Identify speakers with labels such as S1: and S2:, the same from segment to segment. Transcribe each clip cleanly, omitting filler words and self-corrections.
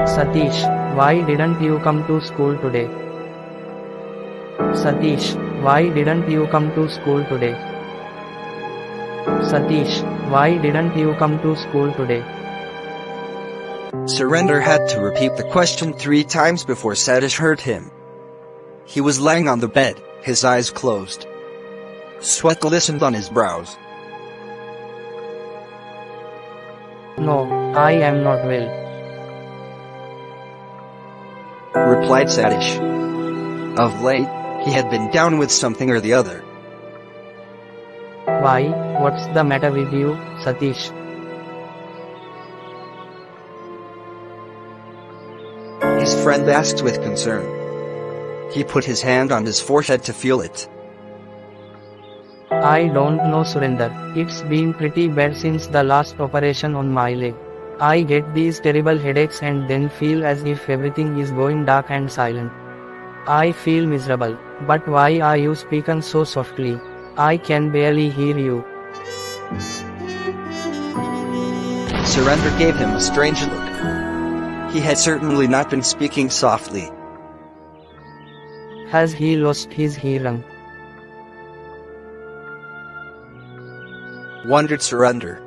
S1: Satish, why didn't you come to school today? Satish, why didn't you come to school today? Satish, why didn't you come to school today?
S2: Surrender had to repeat the question 3 times before Satish heard him. He was lying on the bed, his eyes closed. Sweat glistened on his brows.
S1: No, I am not well.
S2: Replied Satish. Of late, he had been down with something or the other.
S1: Why, what's the matter with you, Satish?
S2: His friend asked with concern. He put his hand on his forehead to feel it.
S1: I don't know, Surinder. It's been pretty bad since the last operation on my leg. I get these terrible headaches and then feel as if everything is going dark and silent. I feel miserable. But why are you speaking so softly? I can barely hear you.
S2: Surrender gave him a strange look. He had certainly not been speaking softly.
S1: Has he lost his hearing?
S2: Wondered Surrender.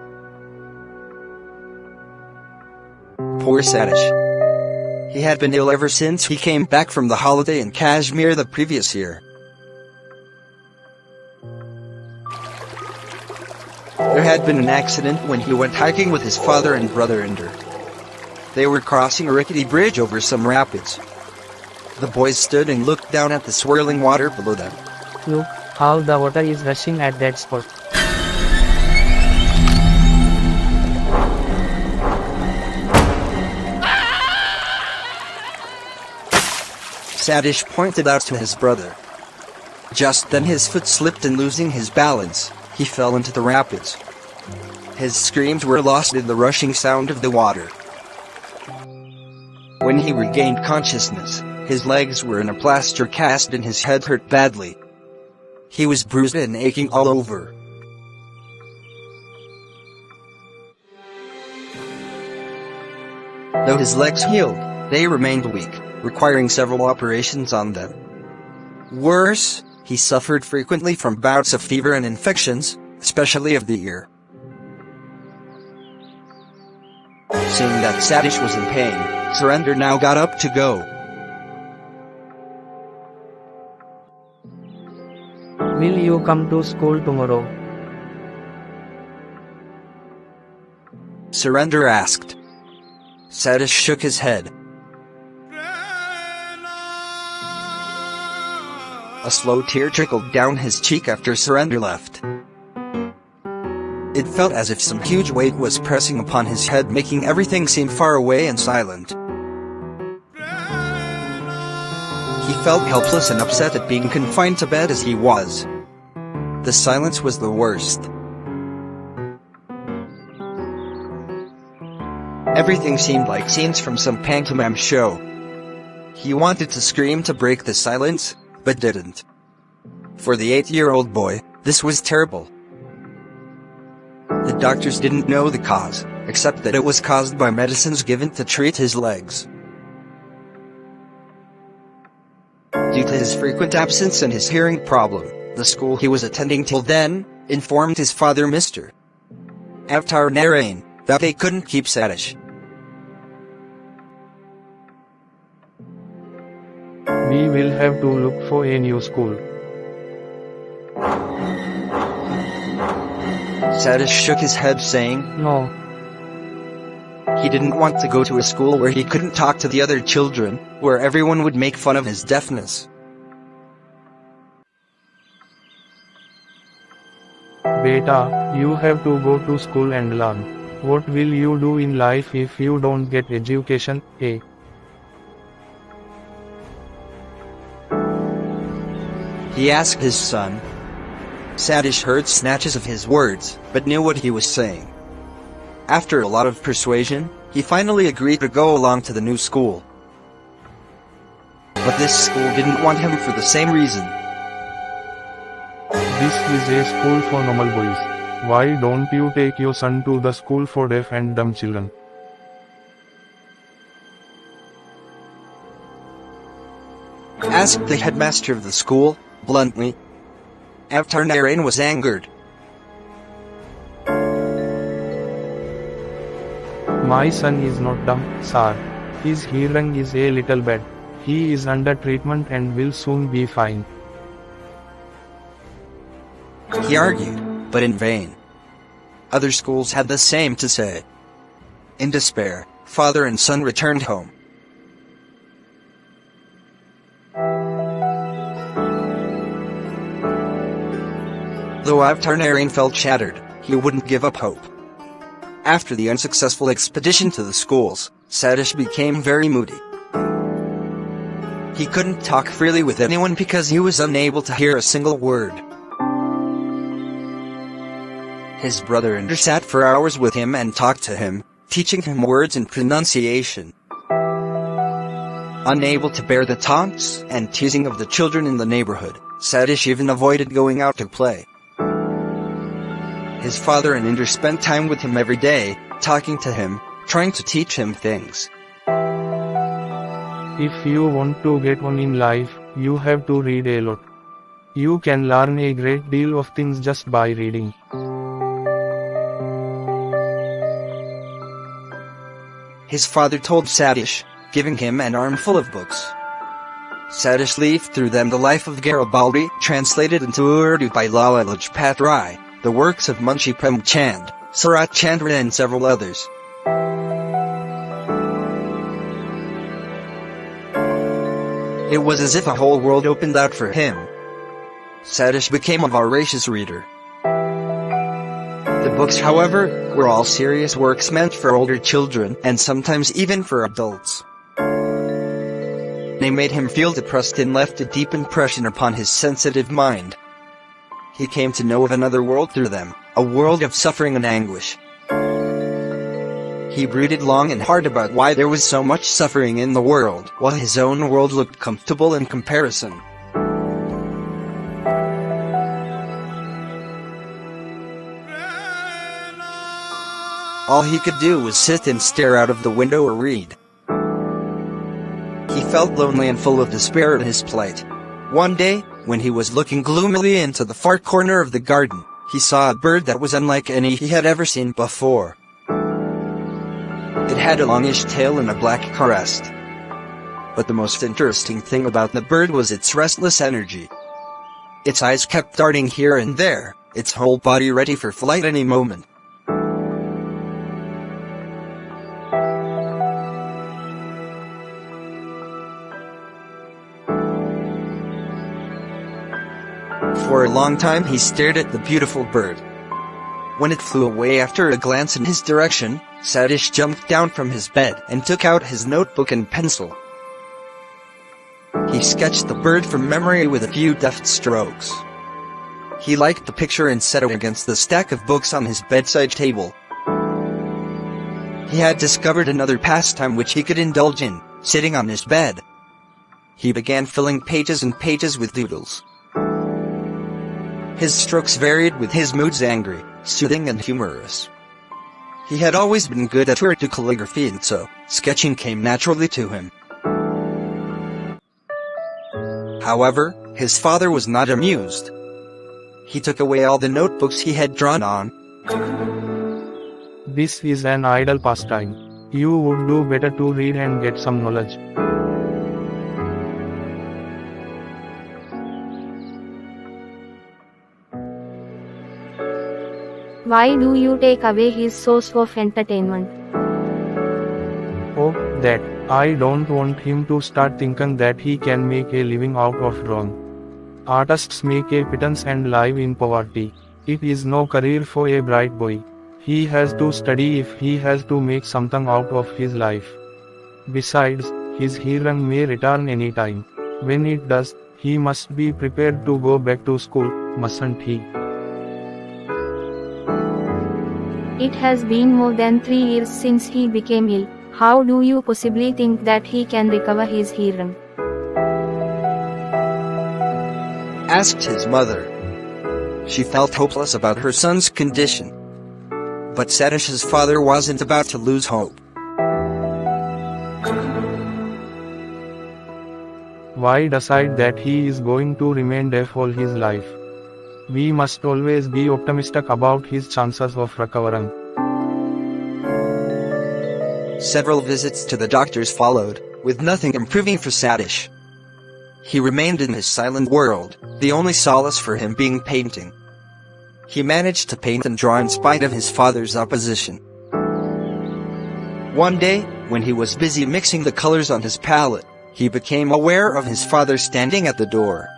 S2: Poor Satish. He had been ill ever since he came back from the holiday in Kashmir the previous year. There had been an accident when he went hiking with his father and brother Inder. They were crossing a rickety bridge over some rapids. The boys stood and looked down at the swirling water below them.
S1: Look how the water is rushing at that spot.
S2: Satish pointed out to his brother. Just then his foot slipped and losing his balance, he fell into the rapids. His screams were lost in the rushing sound of the water. When he regained consciousness, his legs were in a plaster cast and his head hurt badly. He was bruised and aching all over. Though his legs healed, they remained weak, requiring several operations on them. Worse, he suffered frequently from bouts of fever and infections, especially of the ear. Seeing that Satish was in pain, Surrender now got up to go.
S1: Will you come to school tomorrow?
S2: Surrender asked. Satish shook his head. A slow tear trickled down his cheek after Surrender left. It felt as if some huge weight was pressing upon his head, making everything seem far away and silent. He felt helpless and upset at being confined to bed as he was. The silence was the worst. Everything seemed like scenes from some pantomime show. He wanted to scream to break the silence, but didn't. For the 8-year-old boy, this was terrible. The doctors didn't know the cause, except that it was caused by medicines given to treat his legs. Due to his frequent absence and his hearing problem, the school he was attending till then informed his father, Mr. Avtar Narain, that they couldn't keep Satish.
S1: We will have to look for a new school.
S2: Satish shook his head saying,
S1: No.
S2: He didn't want to go to a school where he couldn't talk to the other children, where everyone would make fun of his deafness.
S1: Beta, you have to go to school and learn. What will you do in life if you don't get education, eh?
S2: He asked his son. Satish heard snatches of his words, but knew what he was saying. After a lot of persuasion, he finally agreed to go along to the new school. But this school didn't want him for the same reason.
S3: This is a school for normal boys. Why don't you take your son to the school for deaf and dumb children?
S2: asked the headmaster of the school, bluntly. Avtarnarayan was angered.
S3: My son is not dumb, sir. His hearing is a little bad. He is under treatment and will soon be fine.
S2: He argued, but in vain. Other schools had the same to say. In despair, father and son returned home. Though Avtarnarayan felt shattered, he wouldn't give up hope. After the unsuccessful expedition to the schools, Satish became very moody. He couldn't talk freely with anyone because he was unable to hear a single word. His brother Inder sat for hours with him and talked to him, teaching him words and pronunciation. Unable to bear the taunts and teasing of the children in the neighborhood, Satish even avoided going out to play. His father and Inder spent time with him every day, talking to him, trying to teach him things.
S3: If you want to get on in life, you have to read a lot. You can learn a great deal of things just by reading.
S2: His father told Satish, giving him an armful of books. Satish leafed through them the life of Garibaldi, translated into Urdu by Lala Lajpat Rai, the works of Munshi Premchand, Sarat Chandra and several others. It was as if a whole world opened out for him. Satish became a voracious reader. The books, however, were all serious works meant for older children and sometimes even for adults. They made him feel depressed and left a deep impression upon his sensitive mind. He came to know of another world through them, a world of suffering and anguish. He brooded long and hard about why there was so much suffering in the world, while his own world looked comfortable in comparison. All he could do was sit and stare out of the window or read. He felt lonely and full of despair at his plight. One day, when he was looking gloomily into the far corner of the garden, he saw a bird that was unlike any he had ever seen before. It had a longish tail and a black crest. But the most interesting thing about the bird was its restless energy. Its eyes kept darting here and there, its whole body ready for flight any moment. For a long time he stared at the beautiful bird. When it flew away after a glance in his direction, Satish jumped down from his bed and took out his notebook and pencil. He sketched the bird from memory with a few deft strokes. He liked the picture and set it against the stack of books on his bedside table. He had discovered another pastime which he could indulge in, sitting on his bed. He began filling pages and pages with doodles. His strokes varied with his moods, angry, soothing and humorous. He had always been good at Urdu calligraphy, and so, sketching came naturally to him. However, his father was not amused. He took away all the notebooks he had drawn on.
S3: This is an idle pastime. You would do better to read and get some knowledge.
S4: Why do you take away his source of entertainment?
S3: Oh, that. I don't want him to start thinking that he can make a living out of drawing. Artists make a pittance and live in poverty. It is no career for a bright boy. He has to study if he has to make something out of his life. Besides, his hearing may return any time. When it does, he must be prepared to go back to school, mustn't he?
S4: It has been more than 3 years since he became ill. How do you possibly think that he can recover his hearing?
S2: Asked his mother. She felt hopeless about her son's condition. But Satish's father wasn't about to lose hope.
S3: Why decide that he is going to remain deaf all his life? We must always be optimistic about his chances of recovering.
S2: Several visits to the doctors followed, with nothing improving for Satish. He remained in his silent world, the only solace for him being painting. He managed to paint and draw in spite of his father's opposition. One day, when he was busy mixing the colors on his palette, he became aware of his father standing at the door.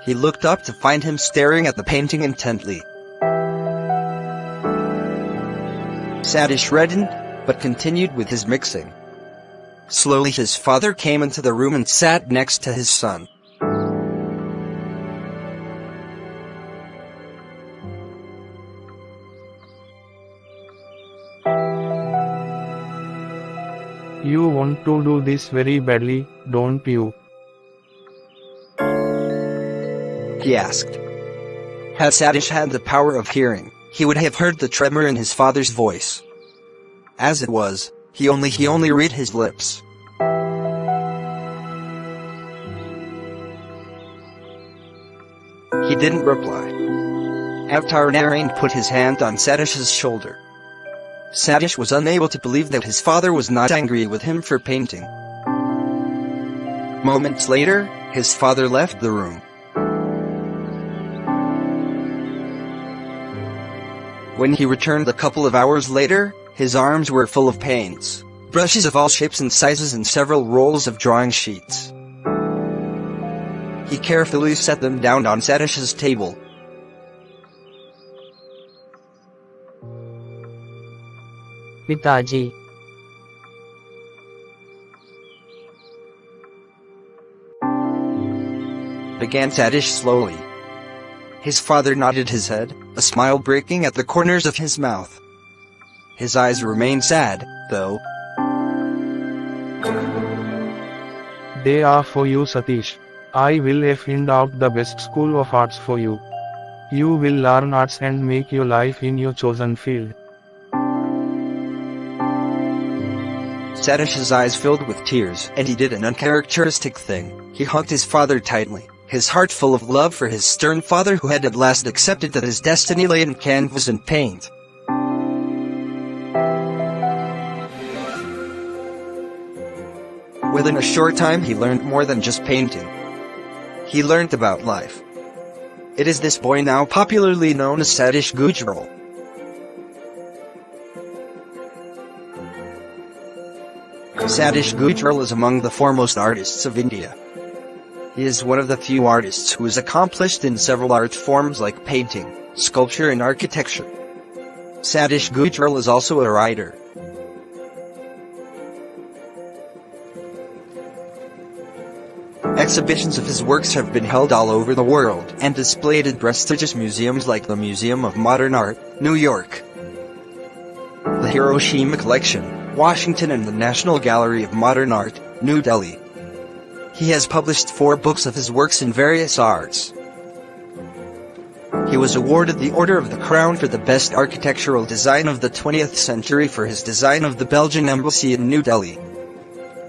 S2: He looked up to find him staring at the painting intently. Satish reddened, but continued with his mixing. Slowly his father came into the room and sat next to his son.
S3: You want to do this very badly, don't you?
S2: He asked. Had Satish had the power of hearing, he would have heard the tremor in his father's voice. As it was, he only read his lips. He didn't reply. Avtar Narain put his hand on Satish's shoulder. Satish was unable to believe that his father was not angry with him for painting. Moments later, his father left the room. When he returned a couple of hours later, his arms were full of paints, brushes of all shapes and sizes and several rolls of drawing sheets. He carefully set them down on Satish's table.
S1: Pitaji.
S2: Began Satish slowly. His father nodded his head, a smile breaking at the corners of his mouth. His eyes remained sad, though.
S3: They are for you, Satish. I will find out the best school of arts for you. You will learn arts and make your life in your chosen field.
S2: Satish's eyes filled with tears, and he did an uncharacteristic thing. He hugged his father tightly, his heart full of love for his stern father who had at last accepted that his destiny lay in canvas and paint. Within a short time he learned more than just painting. He learned about life. It is this boy now popularly known as Satish Gujral. Satish Gujral is among the foremost artists of India. He is one of the few artists who is accomplished in several art forms like painting, sculpture and architecture. Satish Gujral is also a writer. Exhibitions of his works have been held all over the world and displayed at prestigious museums like the Museum of Modern Art, New York, the Hiroshima Collection, Washington, and the National Gallery of Modern Art, New Delhi. He has published 4 books of his works in various arts. He was awarded the Order of the Crown for the Best Architectural Design of the 20th Century for his design of the Belgian Embassy in New Delhi.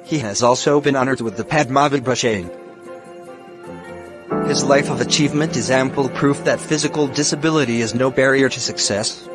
S2: He has also been honored with the Padma Vibhushan. His life of achievement is ample proof that physical disability is no barrier to success.